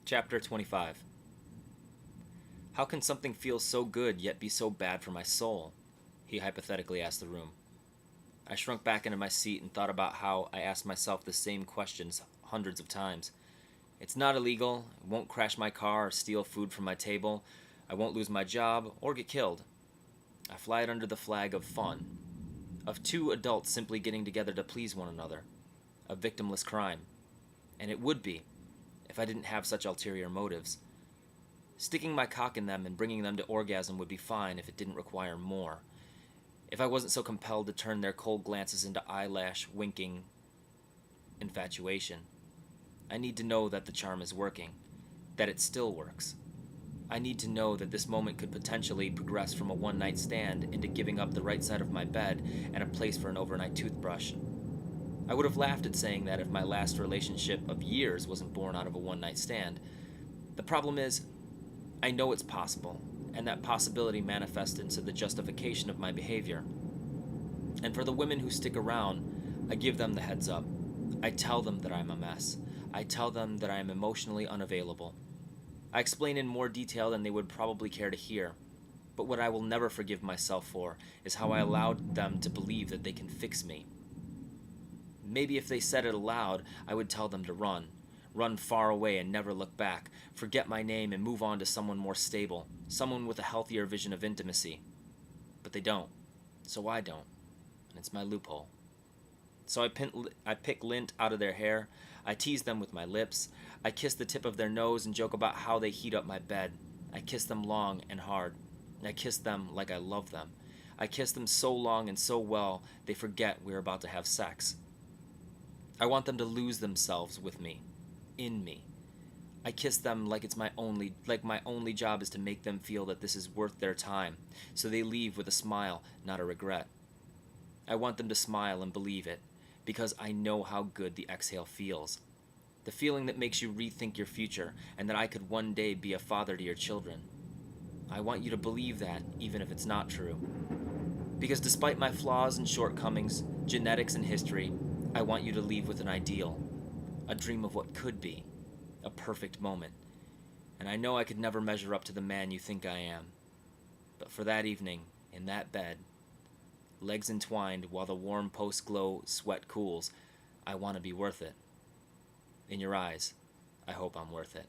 Chapter 25. How can something feel so good yet be so bad for my soul? He hypothetically asked the room. I shrunk back into my seat and thought about how I asked myself the same questions hundreds of times. It's not illegal, it won't crash my car or steal food from my table, I won't lose my job or get killed. I fly it under the flag of fun, of two adults simply getting together to please one another, a victimless crime. And it would be, if I didn't have such ulterior motives. Sticking my cock in them and bringing them to orgasm would be fine if it didn't require more. If I wasn't so compelled to turn their cold glances into eyelash-winking infatuation. I need to know that the charm is working, that it still works. I need to know that this moment could potentially progress from a one-night stand into giving up the right side of my bed and a place for an overnight toothbrush. I would have laughed at saying that if my last relationship of years wasn't born out of a one-night stand. The problem is, I know it's possible, and that possibility manifests into the justification of my behavior. And for the women who stick around, I give them the heads up. I tell them that I'm a mess. I tell them that I am emotionally unavailable. I explain in more detail than they would probably care to hear. But what I will never forgive myself for is how I allowed them to believe that they can fix me. Maybe if they said it aloud, I would tell them to run. Run far away and never look back. Forget my name and move on to someone more stable. Someone with a healthier vision of intimacy. But they don't. So I don't. And it's my loophole. So I pick lint out of their hair. I tease them with my lips. I kiss the tip of their nose and joke about how they heat up my bed. I kiss them long and hard. I kiss them like I love them. I kiss them so long and so well they forget we're about to have sex. I want them to lose themselves with me, in me. I kiss them like my only job is to make them feel that this is worth their time, so they leave with a smile, not a regret. I want them to smile and believe it, because I know how good the exhale feels. The feeling that makes you rethink your future, and that I could one day be a father to your children. I want you to believe that, even if it's not true. Because despite my flaws and shortcomings, genetics and history, I want you to leave with an ideal, a dream of what could be, a perfect moment. And I know I could never measure up to the man you think I am. But for that evening, in that bed, legs entwined while the warm post-glow sweat cools, I want to be worth it. In your eyes, I hope I'm worth it.